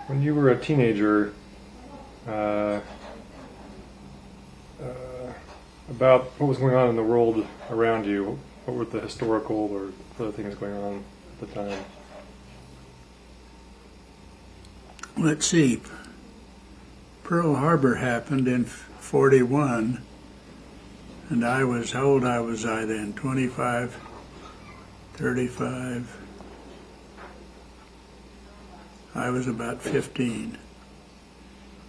When you were a teenager, uh, about what was going on in the world around you, what were the historical or other things going on at the time? Let's see. Pearl Harbor happened in 41, and I was, how old was I then? 25, 35. I was about 15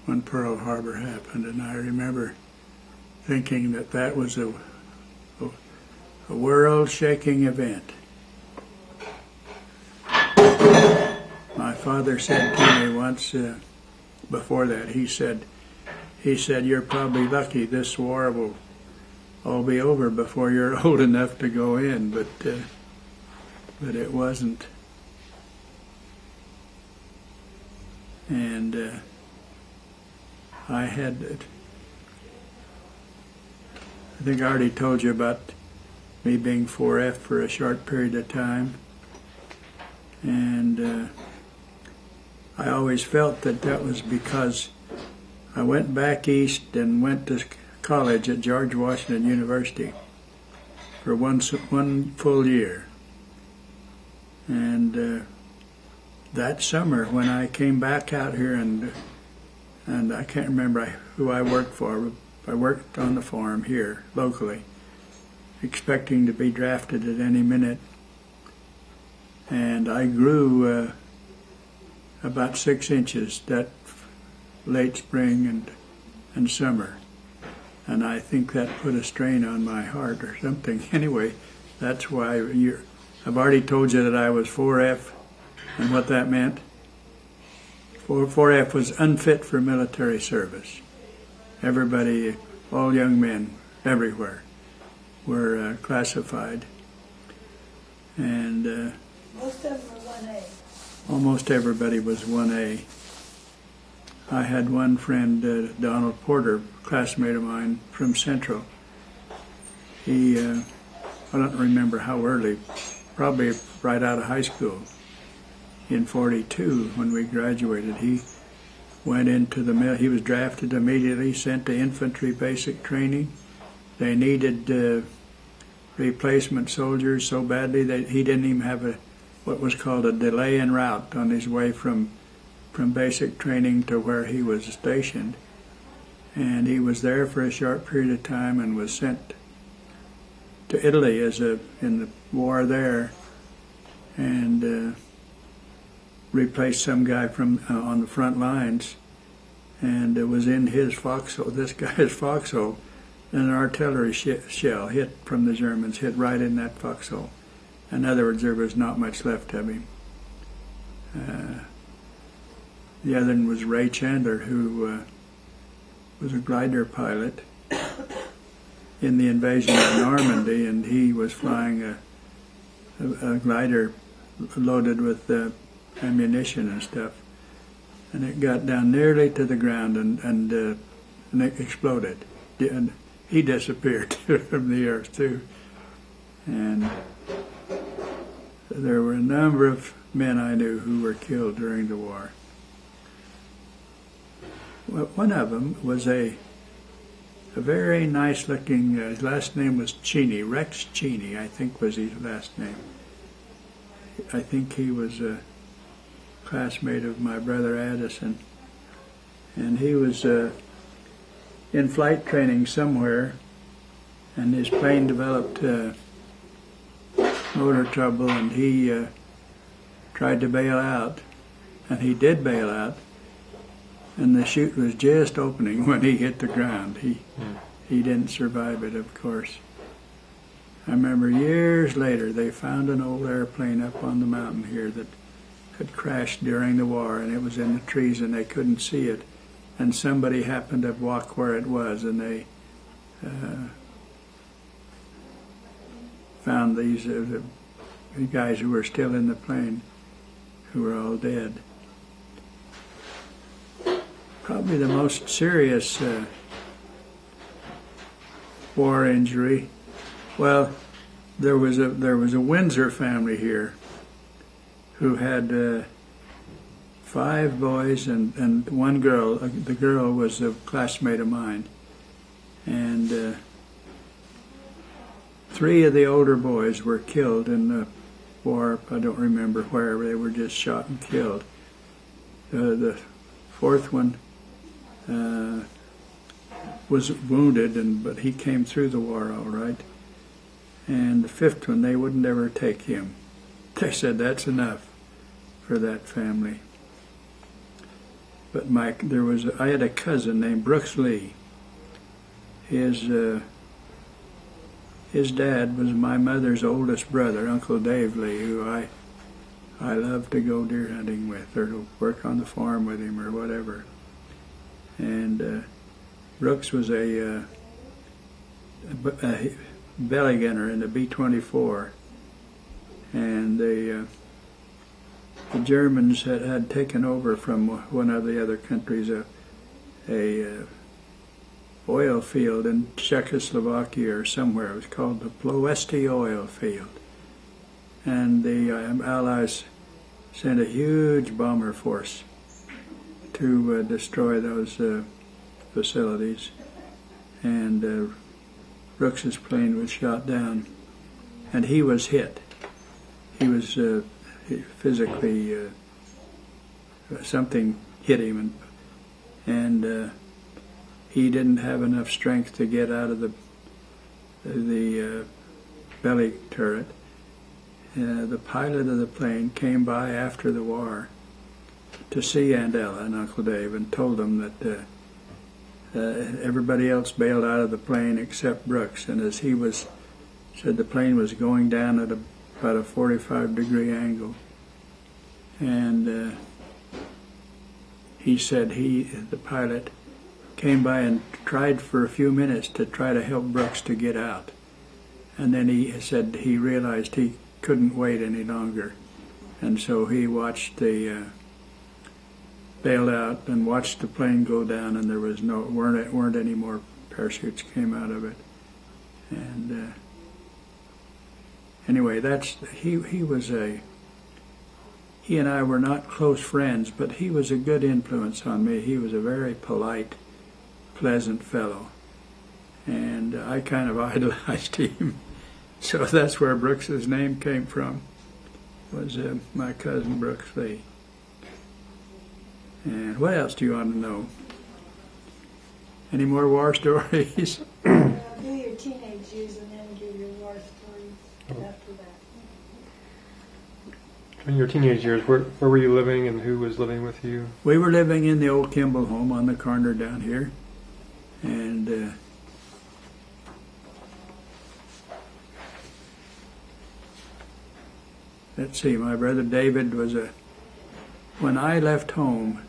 when Pearl Harbor happened, and I remember thinking that that was a world-shaking event. My father said to me once, before that, he said, "You're probably lucky this war will all be over before you're old enough to go in," but it wasn't. And I think I already told you about me being 4F for a short period of time, and I always felt that that was because I went back east and went to college at George Washington University for one full year. And that summer when I came back out here, and I can't remember who I worked for, I worked on the farm here locally, expecting to be drafted at any minute. And I grew about 6 inches that late spring and summer. And I think that put a strain on my heart or something. Anyway, that's why I've already told you that I was 4F and what that meant. 4F was unfit for military service. Everybody, all young men everywhere, were classified. And most of them were 1A. Almost everybody was 1A. I had one friend, Donald Porter, classmate of mine from Central. He, I don't remember how early, probably right out of high school. In 42, when we graduated, he went into the mill. He was drafted immediately, sent to infantry basic training. They needed replacement soldiers so badly that he didn't even have what was called a delay en route on his way from basic training to where he was stationed. And he was there for a short period of time and was sent to Italy in the war there, and replaced some guy from on the front lines. And it was in his foxhole, this guy's foxhole, an artillery shell hit from the Germans, hit right in that foxhole. In other words, there was not much left of him. The other one was Ray Chandler, who was a glider pilot in the invasion of Normandy, and he was flying a glider loaded with ammunition and stuff. And it got down nearly to the ground and it exploded. And he disappeared from the earth, too. And there were a number of men I knew who were killed during the war. Well, one of them was a very nice-looking, his last name was Cheney, Rex Cheney, I think was his last name. I think he was a classmate of my brother Addison. And he was in flight training somewhere, and his plane developed motor trouble, and he tried to bail out, and he did bail out, and the chute was just opening when he hit the ground. He didn't survive it, of course. I remember years later they found an old airplane up on the mountain here that had crashed during the war, and it was in the trees and they couldn't see it, and somebody happened to walk where it was, and they found these the guys who were still in the plane, who were all dead. Probably the most serious war injury. Well, there was a Windsor family here who had 5 boys and one girl. The girl was a classmate of mine. And 3 of the older boys were killed in the war. I don't remember where. They were just shot and killed. The 4th one was wounded, but he came through the war all right. And the 5th one, they wouldn't ever take him. They said that's enough for that family. But I had a cousin named Brooks Lee. His dad was my mother's oldest brother, Uncle Dave Lee, who I loved to go deer hunting with, or to work on the farm with him, or whatever. And Brooks was a belly gunner in the B-24, and the Germans had taken over from one of the other countries a oil field in Czechoslovakia or somewhere. It was called the Ploesti oil field, and the Allies sent a huge bomber force to destroy those facilities, and Brooks's plane was shot down, and he was hit. He was physically something hit him, and he didn't have enough strength to get out of the belly turret. The pilot of the plane came by after the war to see Aunt Ella and Uncle Dave and told them that everybody else bailed out of the plane except Brooks, and as he said the plane was going down at about a 45-degree angle, and he said the pilot came by and tried for a few minutes to try to help Brooks to get out, and then he said he realized he couldn't wait any longer, and so he bailed out and watched the plane go down, and there was weren't any more parachutes came out of it. And anyway, he and I were not close friends, but he was a good influence on me. He was a very polite, pleasant fellow, and I kind of idolized him. So that's where Brooks's name came from, was my cousin Brooks Lee. And what else do you want to know? Any more war stories? Do your teenage years and then give your war stories after that. In your teenage years, where were you living and who was living with you? We were living in the old Kimball home on the corner down here. And let's see, my brother David when I left home,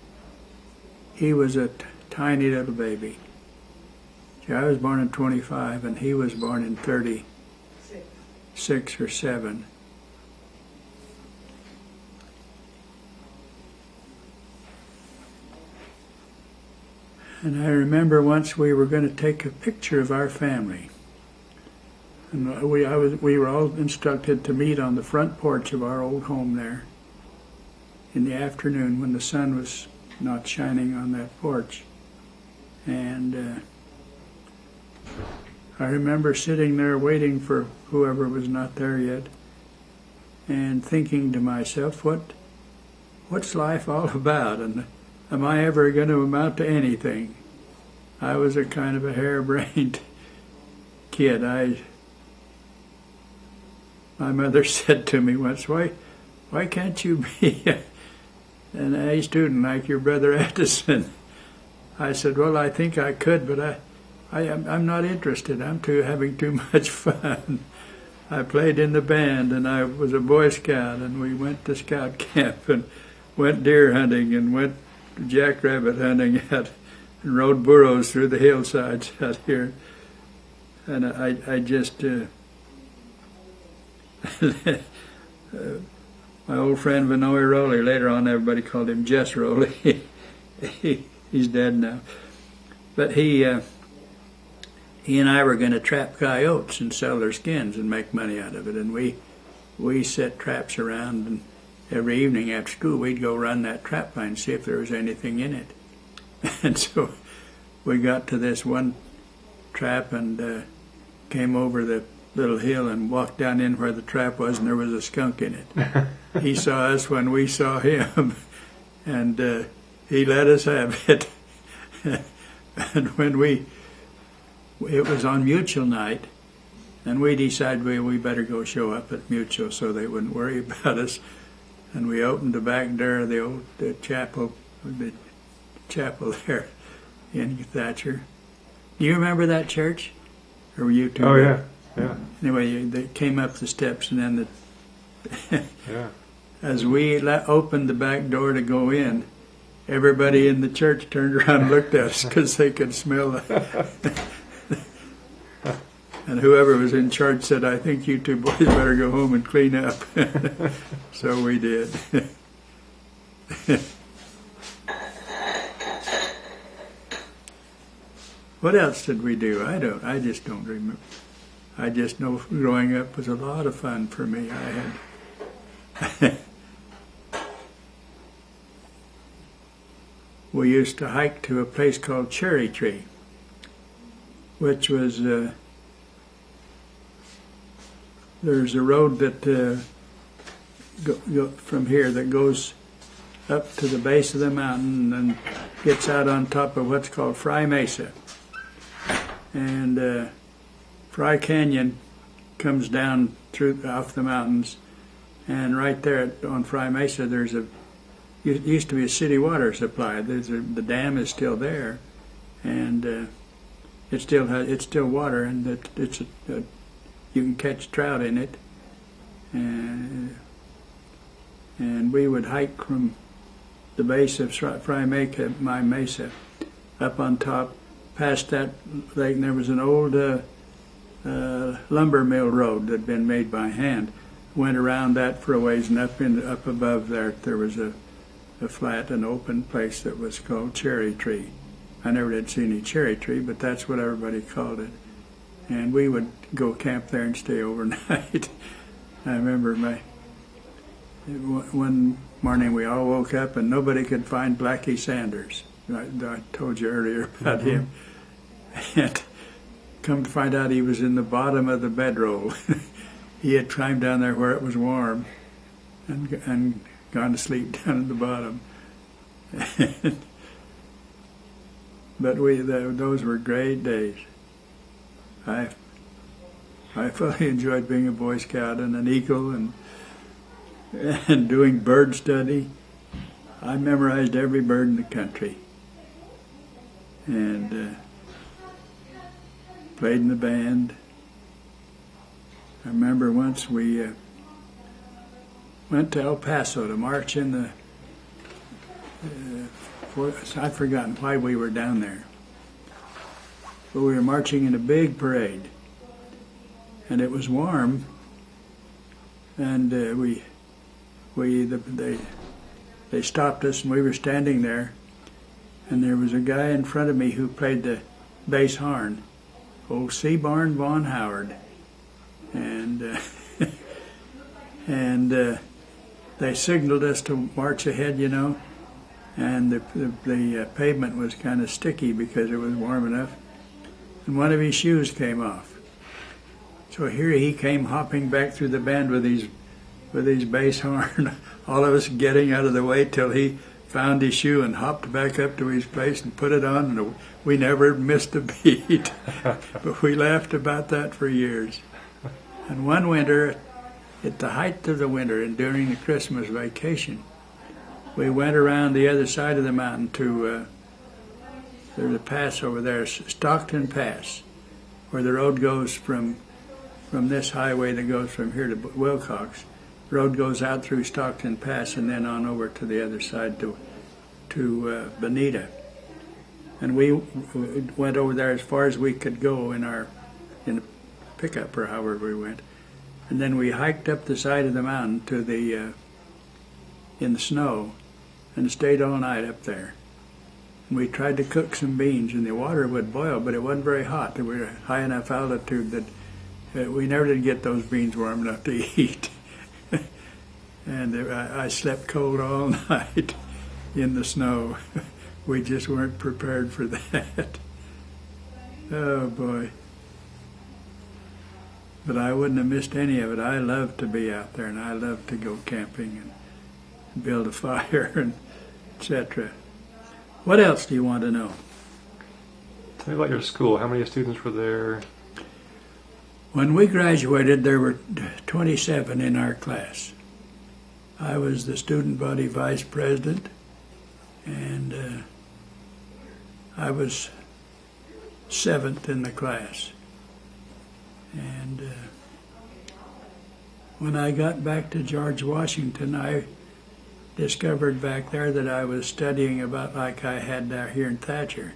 he was a tiny little baby. See, I was born in 25 and he was born in 36 or 7. And I remember once we were going to take a picture of our family. And we were all instructed to meet on the front porch of our old home there in the afternoon when the sun was not shining on that porch. And I remember sitting there waiting for whoever was not there yet and thinking to myself, what's life all about, and am I ever going to amount to anything? I was a kind of a harebrained kid. My mother said to me once, why can't you be an A student like your brother Edison? I said, well, I think I could, but I'm not interested. I'm having too much fun. I played in the band, and I was a Boy Scout, and we went to scout camp and went deer hunting and went jackrabbit hunting and rode burros through the hillsides out here. And I just my old friend Vinoy Rowley, later on everybody called him Jess Rowley. He's dead now. But he and I were going to trap coyotes and sell their skins and make money out of it. And we set traps around every evening after school, we'd go run that trap line, see if there was anything in it. And so we got to this one trap and came over the little hill and walked down in where the trap was, and there was a skunk in it. He saw us when we saw him, and he let us have it. And when it was on Mutual night, and we decided we better go show up at Mutual so they wouldn't worry about us. And we opened the back door of the chapel there in Thatcher. Do you remember that church? Or were you too? Oh, yeah. Yeah. Anyway, they came up the steps, and then Yeah. as we opened the back door to go in, everybody in the church turned around and looked at us because they could smell it. And whoever was in charge said, "I think you two boys better go home and clean up." So we did. What else did we do? I just don't remember. I just know growing up was a lot of fun for me. We used to hike to a place called Cherry Tree, which was there's a road that go from here that goes up to the base of the mountain and gets out on top of what's called Fry Mesa. And Fry Canyon comes down off the mountains, and right there on Fry Mesa it used to be a city water supply. The dam is still there, and it's still water, and you can catch trout in it. And we would hike from the base of Fry Mesa up on top, past that lake, and there was an old lumber mill road that had been made by hand. Went around that for a ways, and up above there was a flat and open place that was called Cherry Tree. I never did see any cherry tree, but that's what everybody called it. And we would go camp there and stay overnight. I remember one morning we all woke up and nobody could find Blackie Sanders. I told you earlier about him. And come to find out he was in the bottom of the bedroll. He had climbed down there where it was warm and gone to sleep down at the bottom. But those were great days. I fully enjoyed being a Boy Scout and an Eagle and doing bird study. I memorized every bird in the country and played in the band. I remember once we went to El Paso to march in the I've forgotten why we were down there. But we were marching in a big parade. And it was warm. And they stopped us, and we were standing there. And there was a guy in front of me who played the bass horn, old Seaborn Von Howard. And they signaled us to march ahead, and the pavement was kind of sticky because it was warm enough, and one of his shoes came off. So here he came hopping back through the band with his bass horn, all of us getting out of the way till he found his shoe and hopped back up to his place and put it on, and we never missed a beat. But we laughed about that for years. And one winter, at the height of the winter and during the Christmas vacation, we went around the other side of the mountain to there's a pass over there, Stockton Pass, where the road goes from this highway that goes from here to Wilcox. The road goes out through Stockton Pass and then on over to the other side to Bonita. And we went over there as far as we could go in a pickup or however we went. And then we hiked up the side of the mountain to in the snow and stayed all night up there. And we tried to cook some beans, and the water would boil, but it wasn't very hot. We were at high enough altitude that we never did get those beans warm enough to eat. And I slept cold all night in the snow. We just weren't prepared for that. Oh boy. But I wouldn't have missed any of it. I love to be out there, and I love to go camping and build a fire and etc. What else do you want to know? Tell me about your school. How many students were there? When we graduated, there were 27 in our class. I was the student body vice president, and I was 7th in the class. And when I got back to George Washington, I discovered back there that I was studying about like I had down here in Thatcher.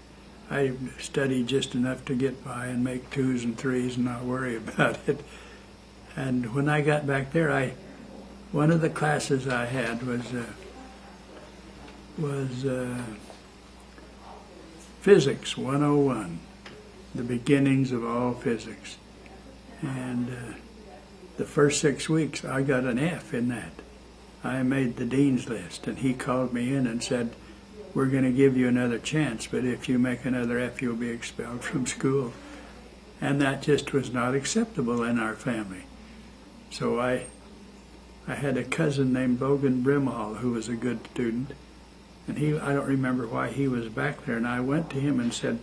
I studied just enough to get by and make 2s and 3s and not worry about it. And when I got back there, one of the classes I had was Physics 101, the beginnings of all physics. And the first 6 weeks, I got an F in that. I made the dean's list, and he called me in and said, "We're going to give you another chance, but if you make another F, you'll be expelled from school." And that just was not acceptable in our family. So I had a cousin named Logan Brimhall who was a good student, and I don't remember why he was back there, and I went to him and said,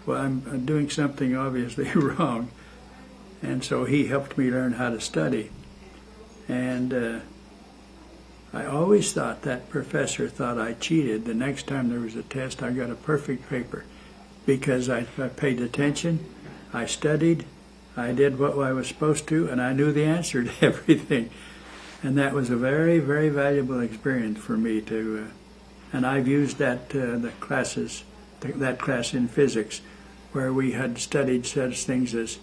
"Well, I'm doing something obviously wrong." And so he helped me learn how to study. And I always thought that professor thought I cheated. The next time there was a test, I got a perfect paper because I paid attention, I studied, I did what I was supposed to, and I knew the answer to everything. And that was a very, very valuable experience for me and I've used that that class in physics, where we had studied such things as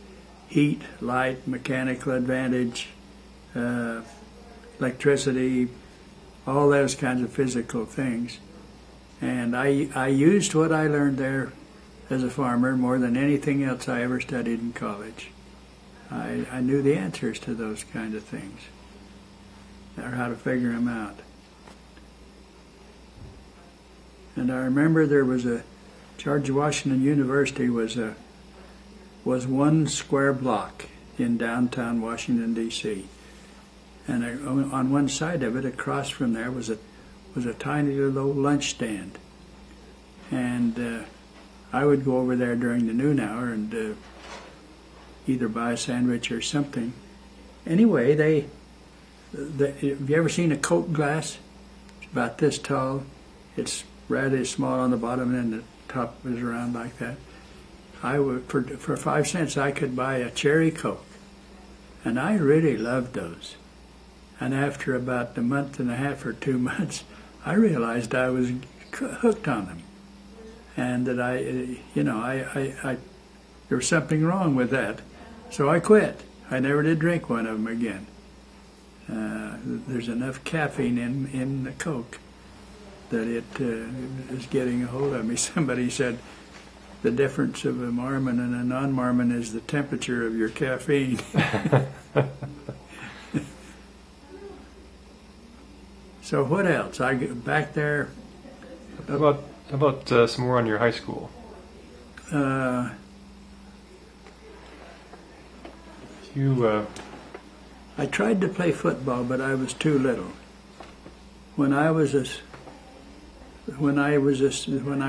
heat, light, mechanical advantage, electricity, all those kinds of physical things. And I used what I learned there as a farmer more than anything else I ever studied in college. I knew the answers to those kind of things, or how to figure them out. And I remember there was George Washington University was one square block in downtown Washington, D.C. And on one side of it, across from there, was a tiny little lunch stand. And I would go over there during the noon hour and either buy a sandwich or something. Anyway, have you ever seen a Coke glass? It's about this tall. It's rather small on the bottom, and then the top is around like that. I would, for 5 cents, I could buy a cherry Coke. And I really loved those. And after about a month and a half or 2 months, I realized I was hooked on them. And that there was something wrong with that. So I quit. I never did drink one of them again. There's enough caffeine in the Coke that it is getting a hold of me. Somebody said the difference of a Mormon and a non-Mormon is the temperature of your caffeine. So what else? I get back there. How about some more on your high school? I tried to play football, but I was too little. When I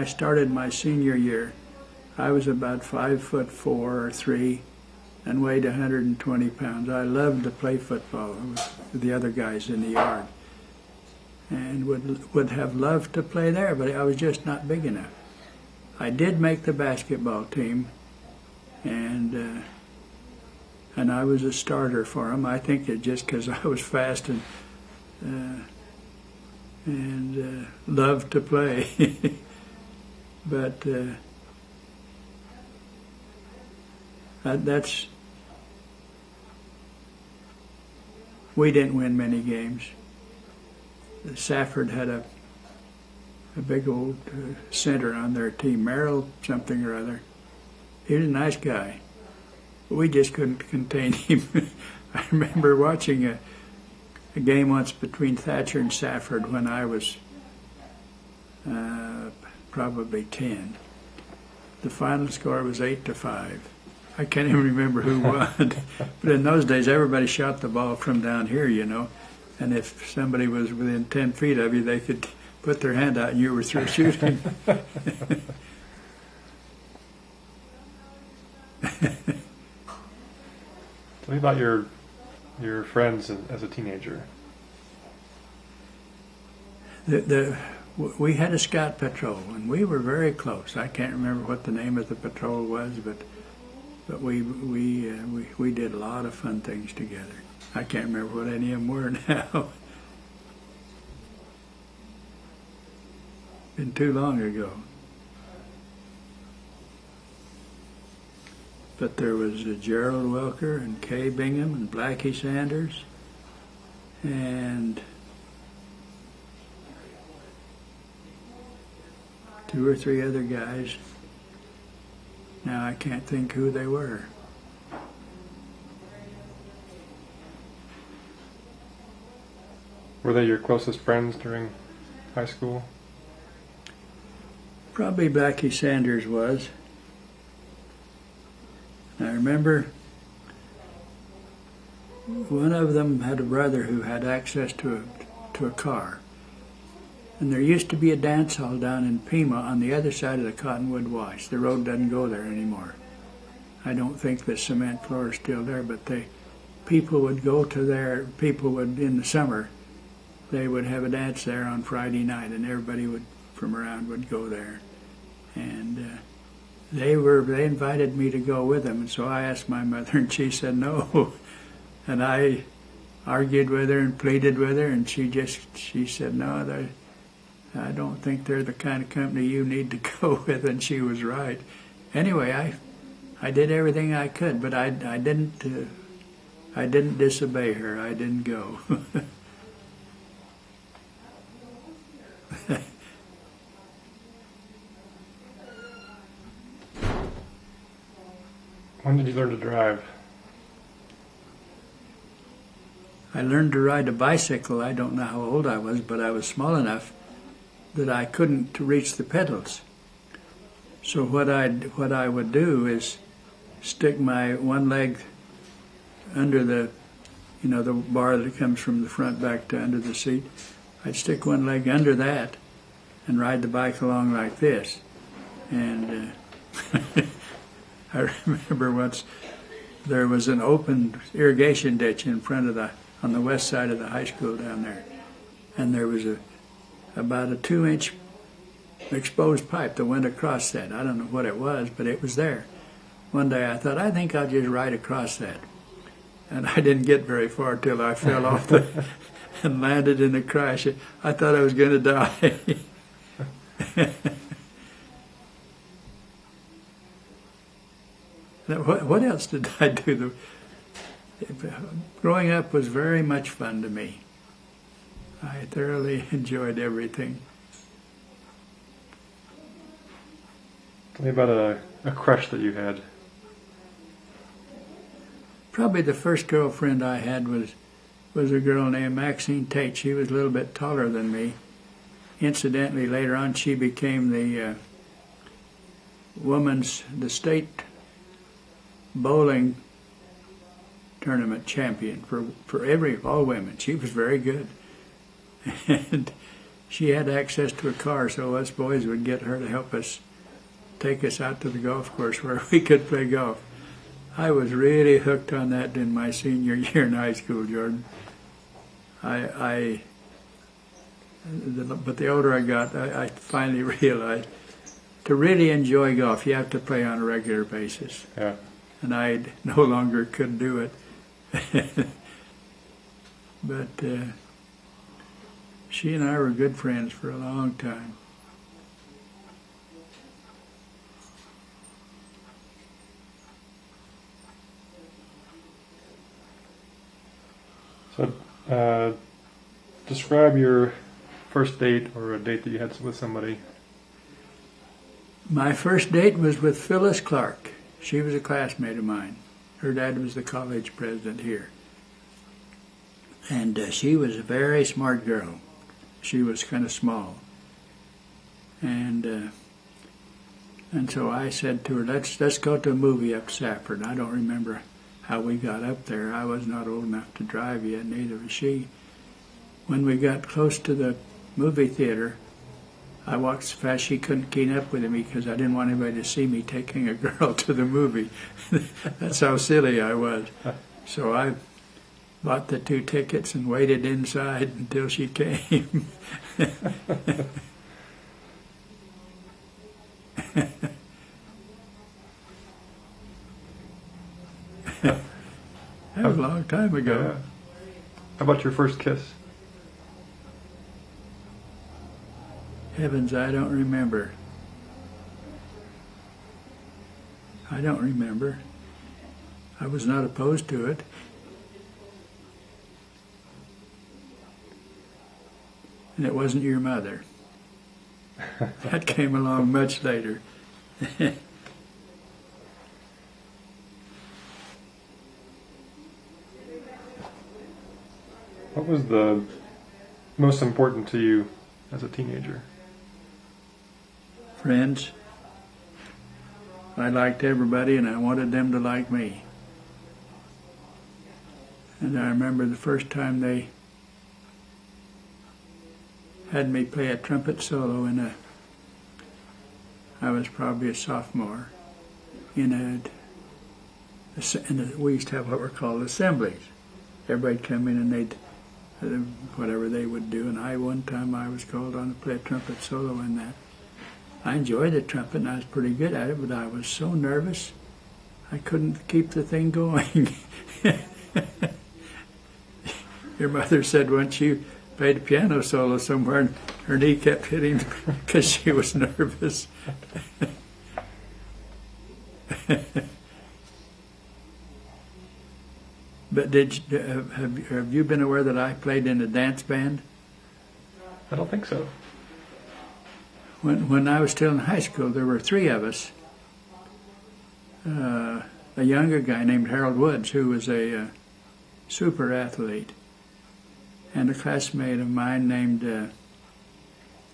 started my senior year, I was about 5'4" or 3", and weighed 120 pounds. I loved to play football with the other guys in the yard, and would have loved to play there, but I was just not big enough. I did make the basketball team, and I was a starter for them. I think it just because I was fast and loved to play. But we didn't win many games. Safford had a big old center on their team, Merrill something or other. He was a nice guy. We just couldn't contain him. I remember watching a a game once between Thatcher and Safford when I was probably 10. The final score was 8-5. I can't even remember who won. But in those days, everybody shot the ball from down here, you know. And if somebody was within 10 feet of you, they could put their hand out and you were through shooting. Tell me about your friends as a teenager. We had a scout patrol, and we were very close. I can't remember what the name of the patrol was, but we did a lot of fun things together. I can't remember what any of them were now. Been too long ago. But there was Gerald Welker and Kay Bingham and Blackie Sanders and 2 or 3 other guys. Now I can't think who they were. Were they your closest friends during high school? Probably Blackie Sanders was. I remember one of them had a brother who had access to a car. And there used to be a dance hall down in Pima on the other side of the Cottonwood Wash. The road doesn't go there anymore. I don't think the cement floor is still there, but people would go to there. People would, in the summer, they would have a dance there on Friday night, and everybody from around would go there. And they invited me to go with them, and so I asked my mother, and she said no. And I argued with her and pleaded with her, and she said no. I don't think they're the kind of company you need to go with, and she was right. Anyway, I did everything I could, but I didn't disobey her. I didn't go. When did you learn to drive? I learned to ride a bicycle. I don't know how old I was, but I was small enough that I couldn't reach the pedals. So what I would do is stick my one leg under the bar that comes from the front back to under the seat. I'd stick one leg under that and ride the bike along like this. And I remember once there was an open irrigation ditch in front of on the west side of the high school down there, and there was about a 2-inch exposed pipe that went across that. I don't know what it was, but it was there. One day I thought, I think I'll just ride across that. And I didn't get very far till I fell off and landed in a crash. I thought I was going to die. Now, what else did I do? Growing up was very much fun to me. I thoroughly enjoyed everything. Tell me about a crush that you had. Probably the first girlfriend I had was a girl named Maxine Tate. She was a little bit taller than me. Incidentally, later on, she became the state bowling tournament champion for all women. She was very good. And she had access to a car, so us boys would get her to help us take us out to the golf course where we could play golf. I was really hooked on that in my senior year in high school, Jordan. But the older I got, I finally realized to really enjoy golf, you have to play on a regular basis. Yeah. And I no longer could do it. But she and I were good friends for a long time. So, describe your first date or a date that you had with somebody. My first date was with Phyllis Clark. She was a classmate of mine. Her dad was the college president here. And she was a very smart girl. She was kind of small. And so I said to her, let's go to a movie up Safford. I don't remember how we got up there. I was not old enough to drive yet, neither was she. When we got close to the movie theater, I walked so fast she couldn't keep up with me because I didn't want anybody to see me taking a girl to the movie. That's how silly I was. So I bought the 2 tickets and waited inside until she came. That was a long time ago. Yeah. How about your first kiss? Heavens, I don't remember. I don't remember. I was not opposed to it. And it wasn't your mother. That came along much later. What was the most important to you as a teenager? Friends. I liked everybody and I wanted them to like me. And I remember the first time they had me play a trumpet solo I was probably a sophomore, we used to have what were called assemblies. Everybody'd come in and they'd, whatever they would do, and one time I was called on to play a trumpet solo in that. I enjoyed the trumpet and I was pretty good at it, but I was so nervous I couldn't keep the thing going. Your mother said once you played a piano solo somewhere and her knee kept hitting because she was nervous. But have you been aware that I played in a dance band? I don't think so. When I was still in high school, there were 3 of us. A younger guy named Harold Woods, who was a super athlete, and a classmate of mine named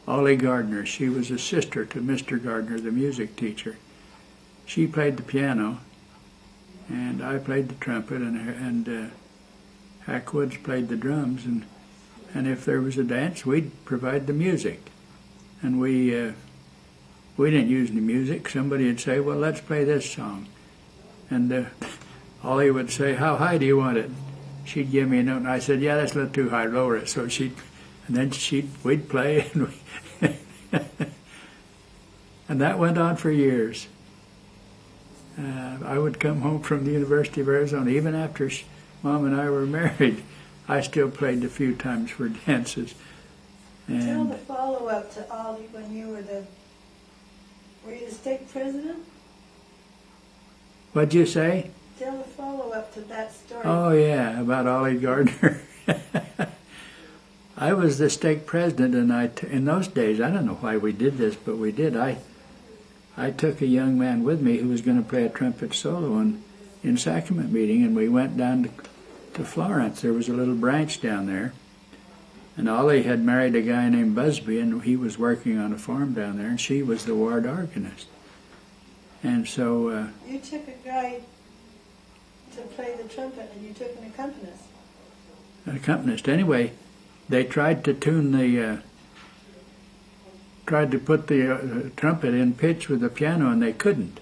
Ollie Gardner. She was a sister to Mr. Gardner, the music teacher. She played the piano, and I played the trumpet, and Hack Woods played the drums, and if there was a dance, we'd provide the music. And we didn't use any music. Somebody would say, well, let's play this song. And Ollie would say, how high do you want it? She'd give me a note, and I said, yeah, that's a little too high, lower it. So we'd play, and that went on for years. I would come home from the University of Arizona, even after Mom and I were married. I still played a few times for dances. Tell the follow-up to Ollie when you were you the stake president? What'd you say? Tell the follow-up to that story. Oh, yeah, about Ollie Gardner. I was the stake president, and in those days, I don't know why we did this, but we did. I took a young man with me who was going to play a trumpet solo in sacrament meeting, and we went down to Florence. There was a little branch down there, and Ollie had married a guy named Busby, and he was working on a farm down there, and she was the ward organist. And so... you took a guy to play the trumpet, and you took an accompanist. An accompanist. Anyway, they tried to tune tried to put the trumpet in pitch with the piano, and they couldn't.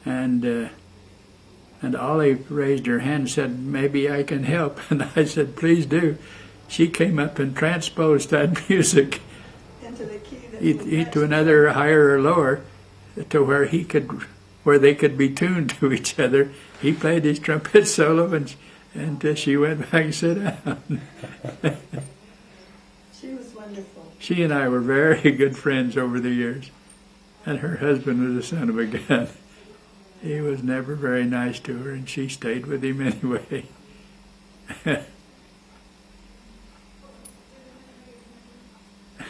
And Ollie raised her hand and said, maybe I can help. And I said, please do. She came up and transposed that music into the key to another higher or lower, to where they could be tuned to each other. He played his trumpet solo, and she went back and sat down. She was wonderful. She and I were very good friends over the years, and her husband was a son of a gun. He was never very nice to her, and she stayed with him anyway.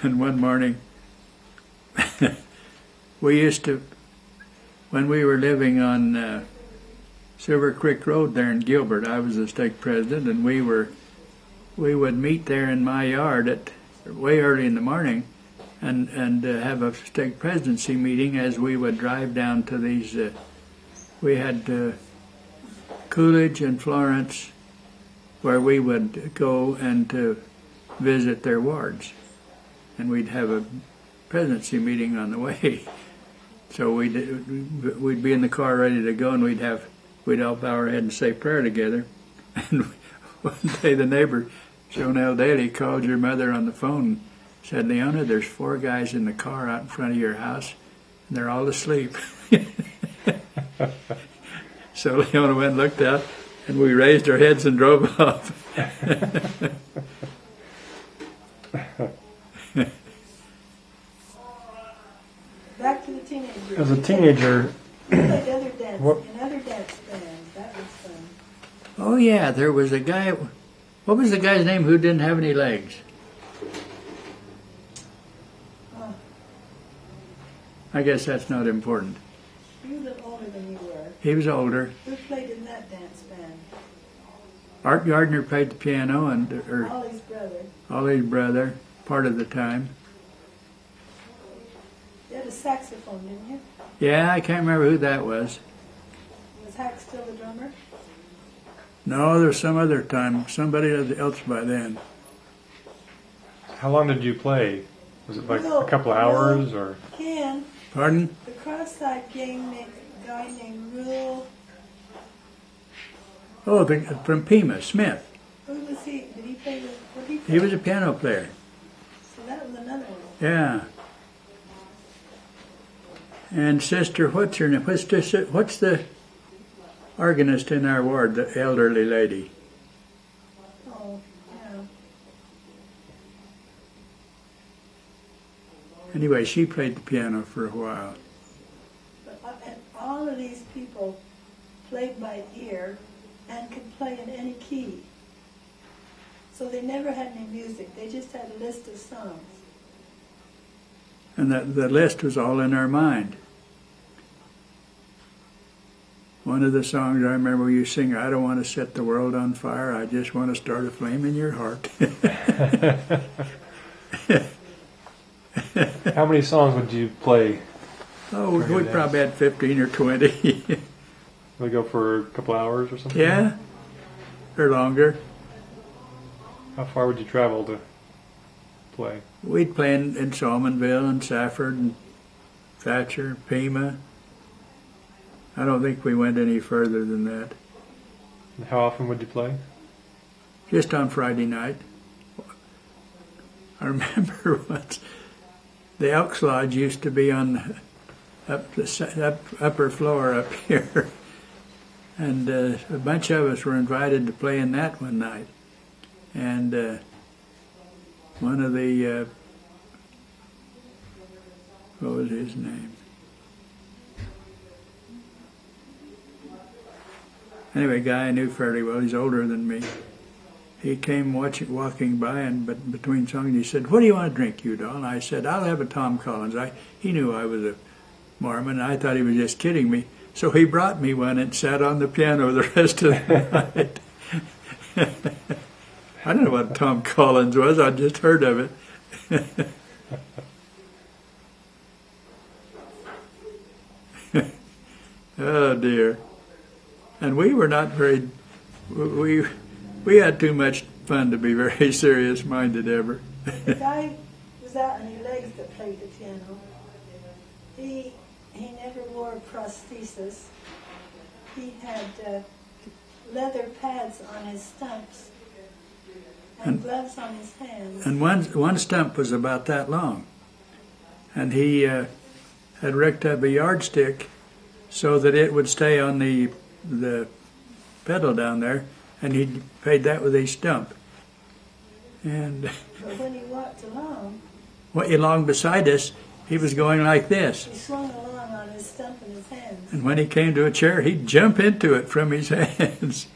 And one morning, we used to, when we were living on Silver Creek Road there in Gilbert, I was the stake president, and we were we would meet there in my yard at way early in the morning, and have a stake presidency meeting as we would drive down to these. We had Coolidge and Florence, where we would go and to visit their wards, and we'd have a presidency meeting on the way. So we'd be in the car ready to go, and we'd all bow our head and say prayer together. And one day the neighbor, Jonelle Daly, called your mother on the phone and said, "Leona, there's 4 guys in the car out in front of your house, and they're all asleep." So Leona went and looked out, and we raised our heads and drove off. Back to the teenagers. As a teenager, You played other dance, What- in other dance bands. That was fun. Oh yeah, there was a guy. What was the guy's name who didn't have any legs? Oh, I guess that's not important. you were a little older than you were. He was older. Who played in that dance band? Art Gardner played the piano, or Ollie's brother. Ollie's brother, part of the time. You had a saxophone, didn't you? Yeah, I can't remember who that was. Was Hack still the drummer? No, there was some other time, somebody else by then. how long did you play? Was it like Well, a couple of hours or? Ken, Pardon? the cross-eyed guy named Rule. Oh, from Pima, Smith. Who was he? Did he play the? What did he play? He was a piano player. So that was another one. Yeah. And Sister, what's her name? What's the organist in our ward, the elderly lady? Oh, yeah. Anyway, she played the piano for a while. But and all of these people played by ear and could play in any key. So they never had any music. They just had a list of songs. And the list was all in our mind. One of the songs I remember you sing, "I don't want to set the world on fire, I just want to start a flame in your heart." How many songs would you play? Oh, we probably had 15 or 20. Would we go for a couple hours or something? Yeah, or longer. How far would you travel to play? We'd play in Salmonville and Safford and Thatcher, Pima. I don't think we went any further than that. And how often would you play? Just on Friday night. I remember once the Elks Lodge used to be on the upper floor up here, and a bunch of us were invited to play in that one night. And one of the what was his name? Anyway, a guy I knew fairly well. He's older than me. He came walking by, and but between songs, he said, "What do you want to drink, Udall?" And I said, "I'll have a Tom Collins." He knew I was a Mormon, and I thought he was just kidding me. So he brought me one and sat on the piano the rest of the night. I don't know what Tom Collins was. I just heard of it. Oh dear. And we were not very. We had too much fun to be very serious-minded ever. The guy without any legs that played the piano, he never wore a prosthesis. He had leather pads on his stumps and gloves on his hands. And one stump was about that long. And he had rigged up a yardstick so that it would stay on the pedal down there, and he played that with a stump. And But when he walked along beside us, he was going like this. he swung along on his stump in his hands. And when he came to a chair, he'd jump into it from his hands.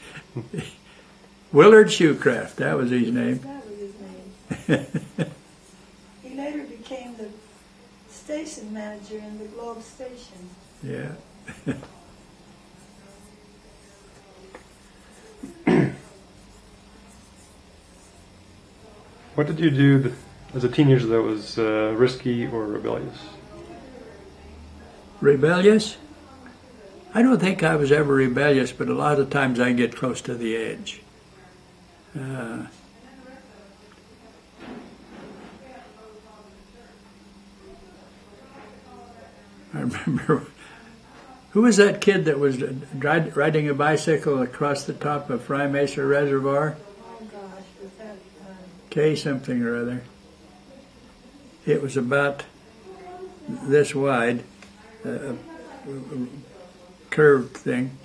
Willard Shoecraft, that was his name. That was his name. He later became the station manager in the Globe station. Yeah. What did you do as a teenager that was risky or rebellious? Rebellious? I don't think I was ever rebellious, but a lot of times I get close to the edge. I remember, who was that kid that was riding a bicycle across the top of Fry Mesa Reservoir? Oh gosh, was that? K something or other. It was about this wide, a curved thing.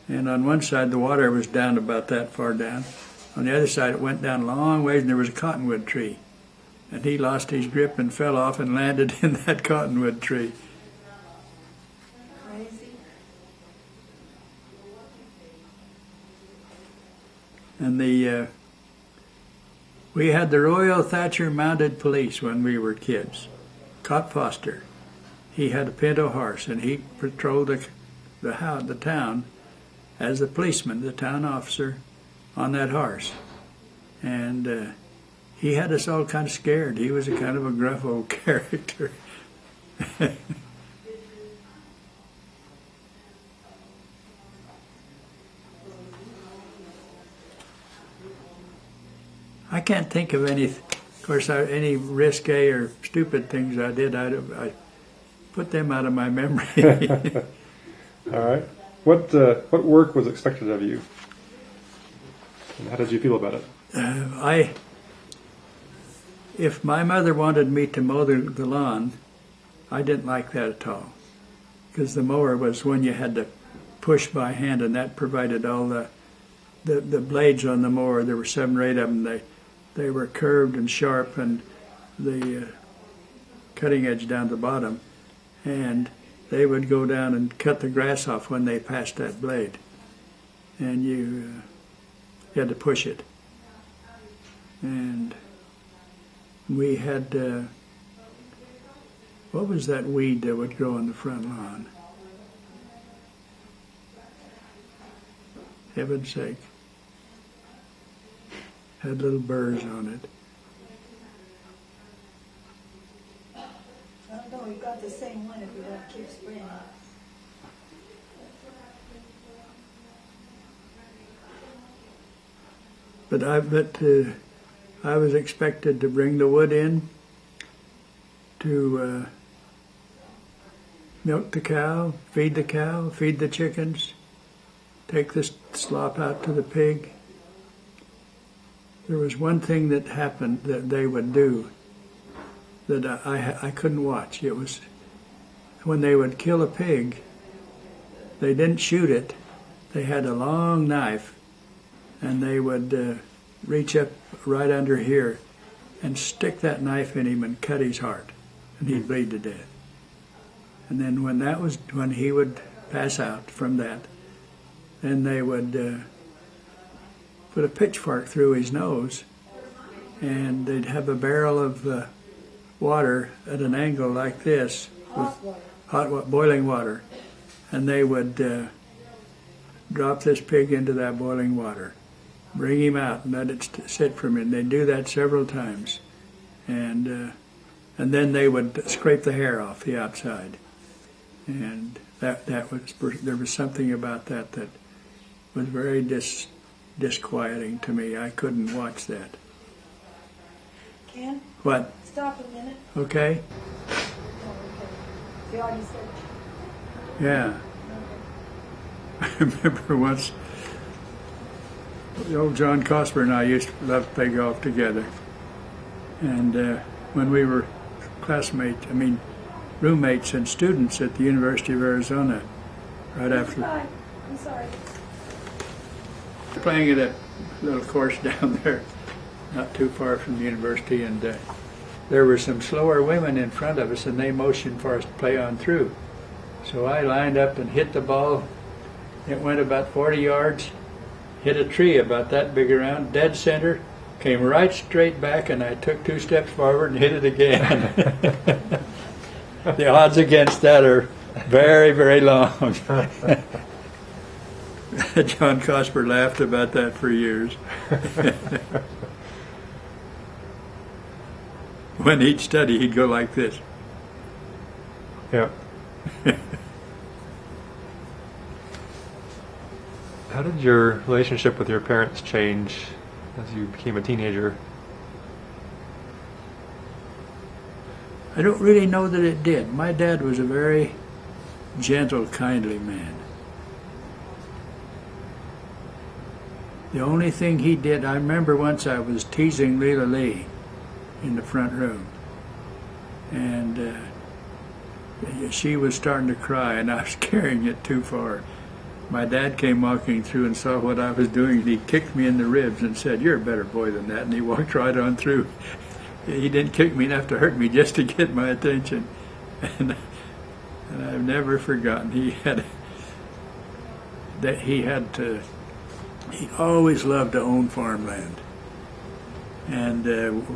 And on one side the water was down about that far down. On the other side it went down a long ways and there was a cottonwood tree. And he lost his grip and fell off and landed in that cottonwood tree. Crazy. And we had the Royal Thatcher Mounted Police when we were kids. Cop Foster. He had a pinto horse and he patrolled the town as the policeman, the town officer, on that horse. And he had us all kind of scared. He was a kind of a gruff old character. I can't think of any, of course, any risque or stupid things I did. I put them out of my memory. All right. What work was expected of you? And how did you feel about it? If my mother wanted me to mow the lawn, I didn't like that at all. Because the mower was one you had to push by hand, and that provided all the blades on the mower. There were 7 or 8 of them. They were curved and sharp, and the cutting edge down the bottom. And they would go down and cut the grass off when they passed that blade. And you had to push it. And we had, what was that weed that would grow on the front lawn? Heaven's sake. Had little burrs on it. I don't know, you got the same one if you don't keep spraying it. But I was expected to bring the wood in to milk the cow, feed the chickens, take the slop out to the pig. There was one thing that happened that they would do that I couldn't watch. It was when they would kill a pig, they didn't shoot it. They had a long knife, and they would reach up right under here and stick that knife in him and cut his heart, and he'd bleed to death. And then when he would pass out from that, then they would put a pitchfork through his nose, and they'd have a barrel of water at an angle like this, boiling water, and they would drop this pig into that boiling water, bring him out, and let it sit for a minute. They'd do that several times, and then they would scrape the hair off the outside, and there was something about that was very disquieting to me. I couldn't watch that. Ken, What? stop a minute. Okay? Oh, okay. The audience said, Yeah. I remember once, the old John Cosper and I used to love to play golf together. And when we were roommates and students at the University of Arizona, right after Bye. I'm sorry. playing at a little course down there, not too far from the university, and there were some slower women in front of us, and they motioned for us to play on through. So I lined up and hit the ball. It went about 40 yards, hit a tree about that big around, dead center, came right straight back, and I took 2 steps forward and hit it again. The odds against that are very, very long. John Cosper laughed about that for years. when he'd study, he'd go like this. Yeah. How did your relationship with your parents change as you became a teenager? I don't really know that it did. My dad was a very gentle, kindly man. The only thing he did, I remember once I was teasing Leela Lee in the front room, and she was starting to cry, and I was carrying it too far. My dad came walking through and saw what I was doing, and he kicked me in the ribs and said, "You're a better boy than that," and he walked right on through. He didn't kick me enough to hurt me, just to get my attention. And I've never forgotten. He always loved to own farmland. And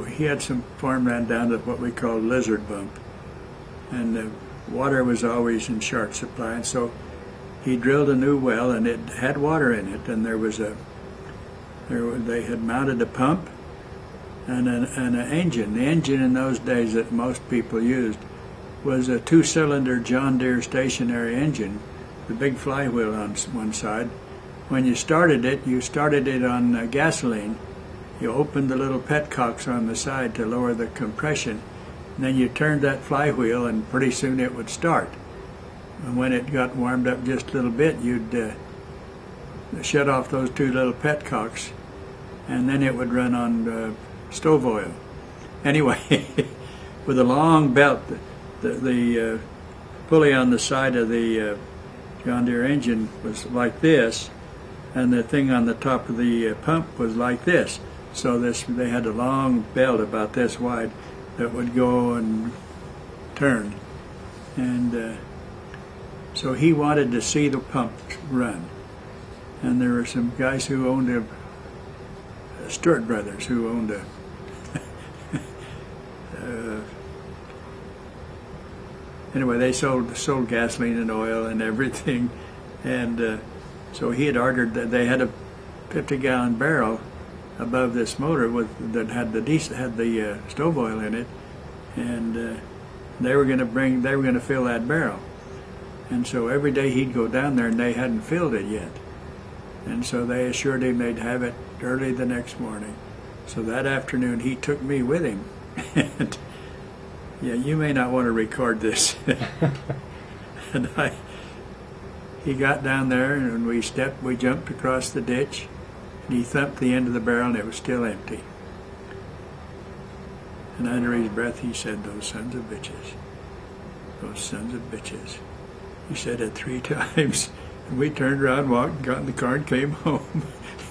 he had some farmland down at what we call Lizard Bump. And the water was always in short supply. And so he drilled a new well, and it had water in it. And they had mounted a pump and an engine. The engine in those days that most people used was a 2-cylinder John Deere stationary engine, the big flywheel on one side. When you started it on gasoline. You opened the little petcocks on the side to lower the compression. And then you turned that flywheel, and pretty soon it would start. And when it got warmed up just a little bit, you'd shut off those 2 little petcocks, and then it would run on stove oil. Anyway, with a long belt, the pulley on the side of the John Deere engine was like this, and the thing on the top of the pump was like this. So they had a long belt about this wide that would go and turn. And so he wanted to see the pump run. And there were some guys who owned Stewart brothers who owned a anyway, they sold gasoline and oil and everything, and so he had ordered that they had a 50-gallon barrel above this motor that had the stove oil in it, and they were going to fill that barrel, and so every day he'd go down there and they hadn't filled it yet, and so they assured him they'd have it early the next morning. So that afternoon he took me with him. And yeah, you may not want to record this. And he got down there, and we jumped across the ditch, and he thumped the end of the barrel, and it was still empty. And under his breath he said, "Those sons of bitches. Those sons of bitches." He said it 3 times, and we turned around, walked, got in the car, and came home.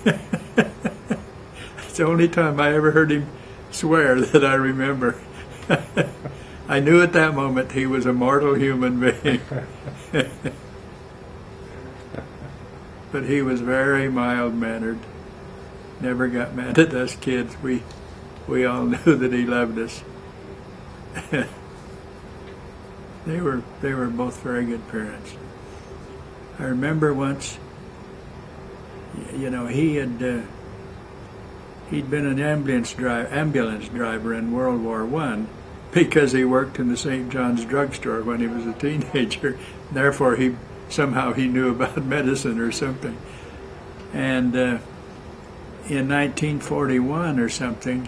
It's the only time I ever heard him swear that I remember. I knew at that moment he was a mortal human being. But he was very mild-mannered. Never got mad at us kids. We all knew that he loved us. They were both very good parents. I remember once, he'd been an ambulance driver in World War I because he worked in the St. John's drugstore when he was a teenager. Therefore, he knew about medicine or something. And in 1941 or something,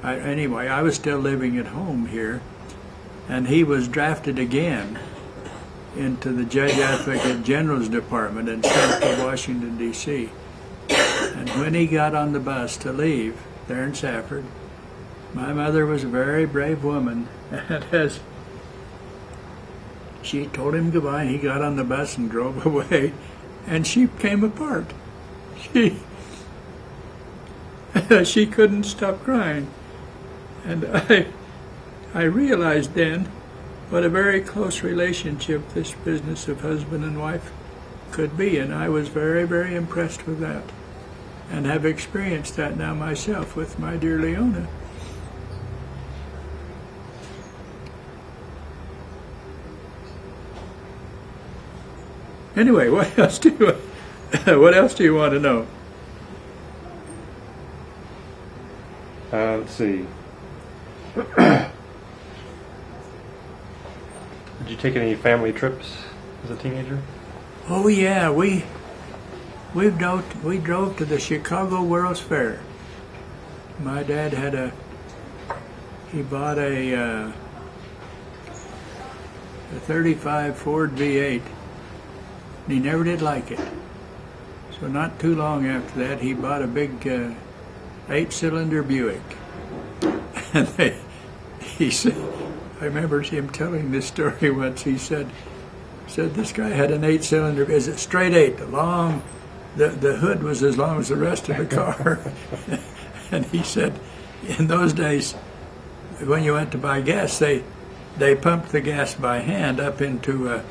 I was still living at home here, and he was drafted again into the Judge Advocate General's Department in Central Washington, D.C. And when he got on the bus to leave there in Safford, my mother was a very brave woman, and as she told him goodbye, he got on the bus and drove away, and she came apart. She couldn't stop crying. And I realized then what a very close relationship this business of husband and wife could be, and I was very, very impressed with that, and have experienced that now myself with my dear Leona. Anyway, what else do you want to know? Let's see. Did you take any family trips as a teenager? Oh yeah, we drove to the Chicago World's Fair. My dad he bought a 35 Ford V8, and he never did like it. So not too long after that, he bought a big 8-cylinder Buick. And he said, I remember him telling this story once. He said this guy had an 8-cylinder. Is it straight 8? The hood was as long as the rest of the car. And he said, in those days, when you went to buy gas, they pumped the gas by hand up into a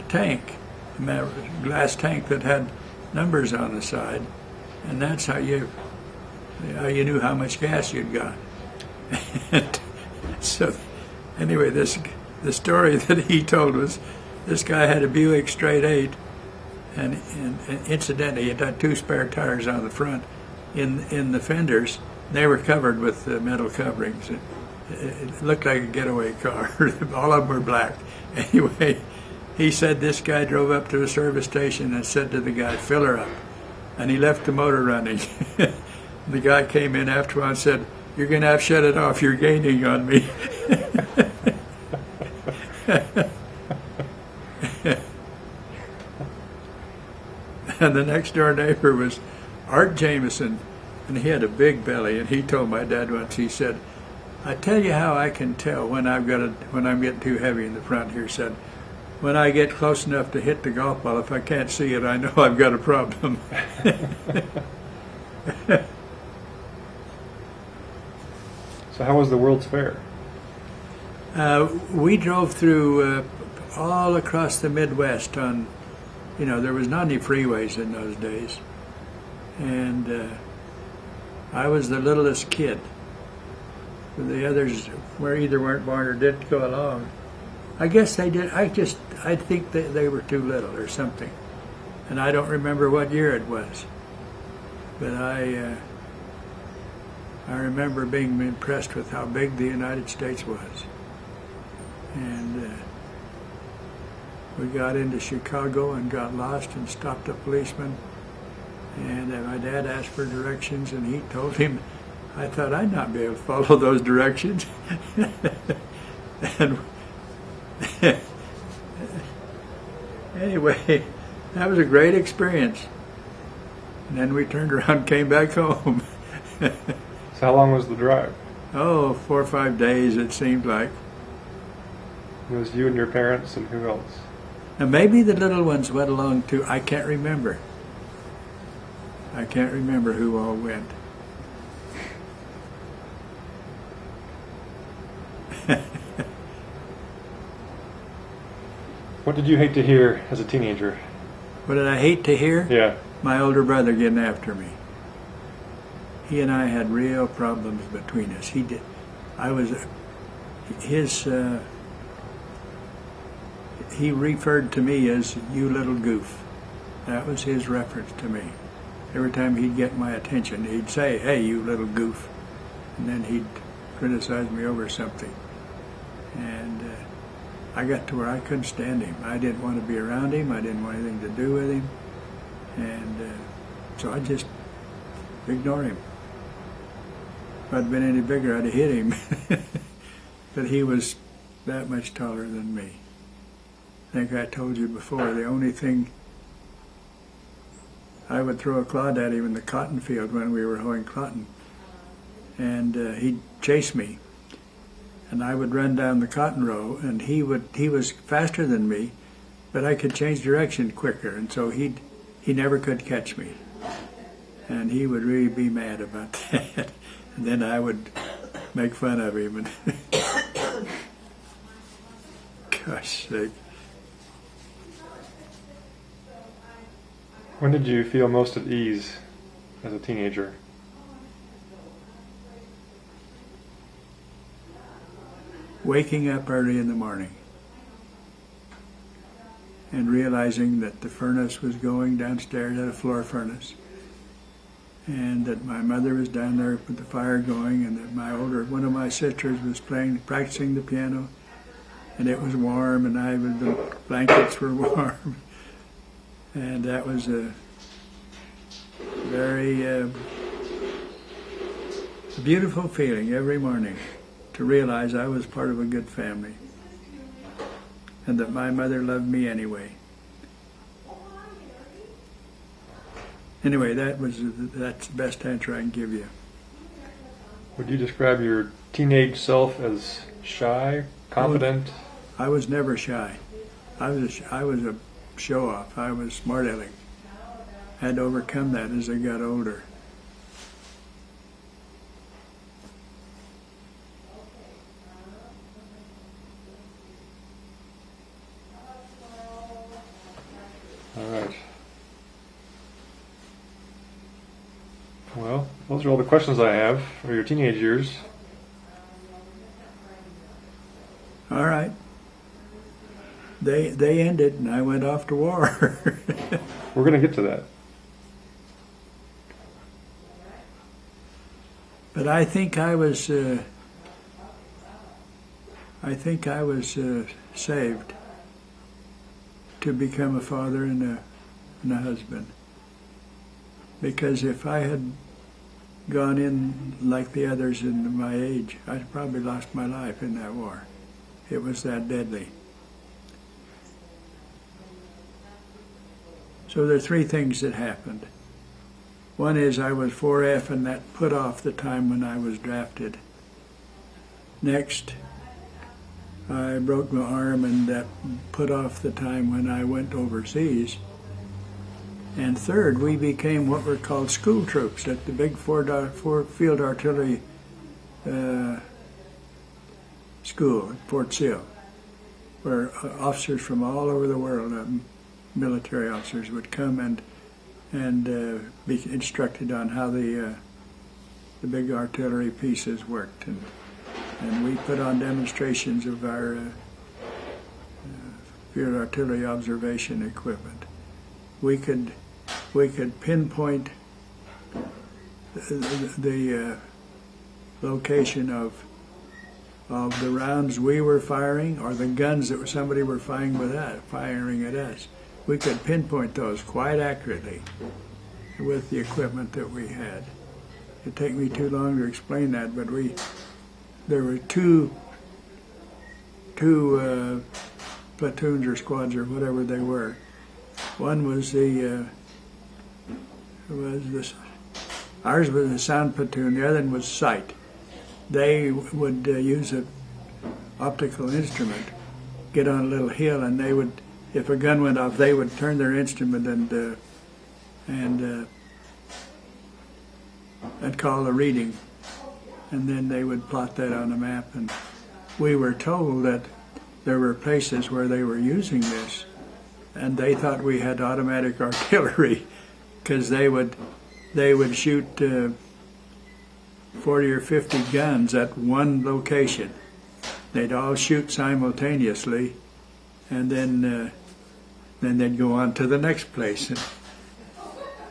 tank, a glass tank that had numbers on the side, and that's how you knew how much gas you'd got. And so, anyway, the story that he told was this guy had a Buick straight 8, and incidentally, he had 2 spare tires on the front. In the fenders, they were covered with metal coverings. It looked like a getaway car. All of them were black. Anyway, he said this guy drove up to a service station and said to the guy, "Fill her up." And he left the motor running. The guy came in after a while and said, "You're going to have to shut it off. You're gaining on me." And the next door neighbor was Art Jameson, and he had a big belly. And he told my dad once, he said, "I tell you how I can tell when I'm getting too heavy in the front here." Said, "When I get close enough to hit the golf ball, if I can't see it, I know I've got a problem." So how was the World's Fair? We drove through all across the Midwest on, there was not any freeways in those days. And I was the littlest kid. The others either weren't born or didn't go along. I guess they did. I think that they were too little or something. And I don't remember what year it was. But I remember being impressed with how big the United States was. And we got into Chicago and got lost and stopped a policeman. And my dad asked for directions, and he told him, I thought I'd not be able to follow those directions. And anyway, that was a great experience. And then we turned around and came back home. So how long was the drive? Oh, 4 or 5 days, it seemed like. It was you and your parents, and who else? And maybe the little ones went along too. I can't remember. I can't remember who all went. What did you hate to hear as a teenager? What did I hate to hear? Yeah. My older brother getting after me. He and I had real problems between us. He did. I was his. He referred to me as "you little goof." That was his reference to me. Every time he'd get my attention, he'd say, "Hey, you little goof," and then he'd criticize me over something. And I got to where I couldn't stand him. I didn't want to be around him. I didn't want anything to do with him. And so I just ignore him. If I'd been any bigger, I'd have hit him. But he was that much taller than me. I think I told you before, the only thing, I would throw a clod at him in the cotton field when we were hoeing cotton. And he'd chase me. And I would run down the cotton row, and he was faster than me, but I could change direction quicker, and so he never could catch me. And he would really be mad about that. And then I would make fun of him. And gosh sake. When did you feel most at ease as a teenager? Waking up early in the morning and realizing that the furnace was going downstairs, at a floor furnace, and that my mother was down there with the fire going, and that one of my sisters was practicing the piano, and it was warm, and the blankets were warm, and that was a very beautiful feeling every morning to realize I was part of a good family, and that my mother loved me anyway. Anyway, that's the best answer I can give you. Would you describe your teenage self as shy, confident? I was never shy. I was a show-off. I was smart-aleck. Had to overcome that as I got older. All right. Well, those are all the questions I have for your teenage years. All right. They ended, and I went off to war. We're going to get to that. But I think I was saved to become a father and a husband. Because if I had gone in like the others in my age, I'd probably lost my life in that war. It was that deadly. So there are three things that happened. One is I was 4F, and that put off the time when I was drafted. Next, I broke my arm, and that put off the time when I went overseas. And third, we became what were called school troops at the big field artillery school at Fort Sill, where officers from all over the world, military officers, would come and be instructed on how the big artillery pieces worked, and we put on demonstrations of our field artillery observation equipment. We could pinpoint the location of the rounds we were firing, or the guns that somebody were firing at us. We could pinpoint those quite accurately with the equipment that we had. It'd take me too long to explain that, but there were two platoons or squads or whatever they were. One was ours was a sound platoon. The other one was sight. They would use an optical instrument, get on a little hill, and they would, if a gun went off, they would turn their instrument and call the reading, and then they would plot that on a map. And we were told that there were places where they were using this, and they thought we had automatic artillery, because they would shoot 40 or 50 guns at one location. They'd all shoot simultaneously, and then they'd go on to the next place. And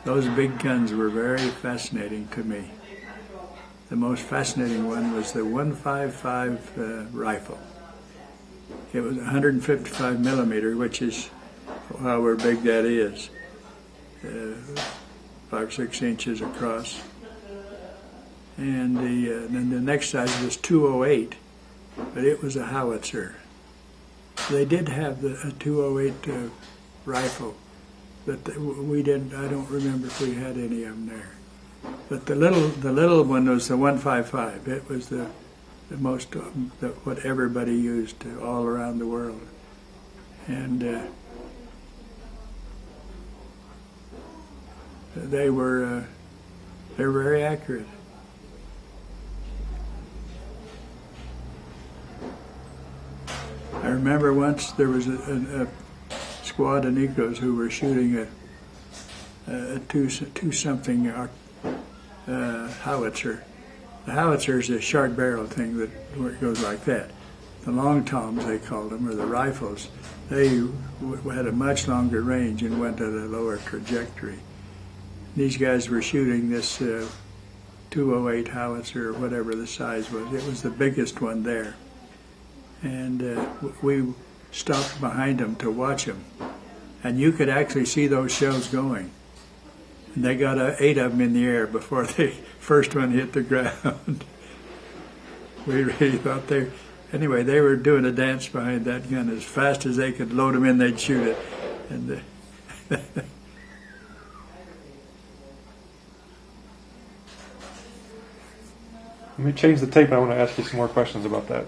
those big guns were very fascinating to me. The most fascinating one was the 155 rifle. It was 155 millimeter, which is however big that is, 5 or 6 inches across. And then the next size was 208, but it was a howitzer. They did have a 208 rifle, but we didn't. I don't remember if we had any of them there. But the little one was the 155. It was the most what everybody used all around the world, and they were very accurate. I remember once there was a squad of Negroes who were shooting a two-something howitzer. The howitzer is a short-barreled thing that goes like that. The long toms, they called them, or the rifles, they had a much longer range and went at a lower trajectory. these guys were shooting this 208 howitzer or whatever the size was. It was the biggest one there. And we stopped behind them to watch them. And you could actually see those shells going. And they got 8 of them in the air before the first one hit the ground. We really thought anyway, they were doing a dance behind that gun. As fast as they could load them in, they'd shoot it. And Let me change the tape. I want to ask you some more questions about that.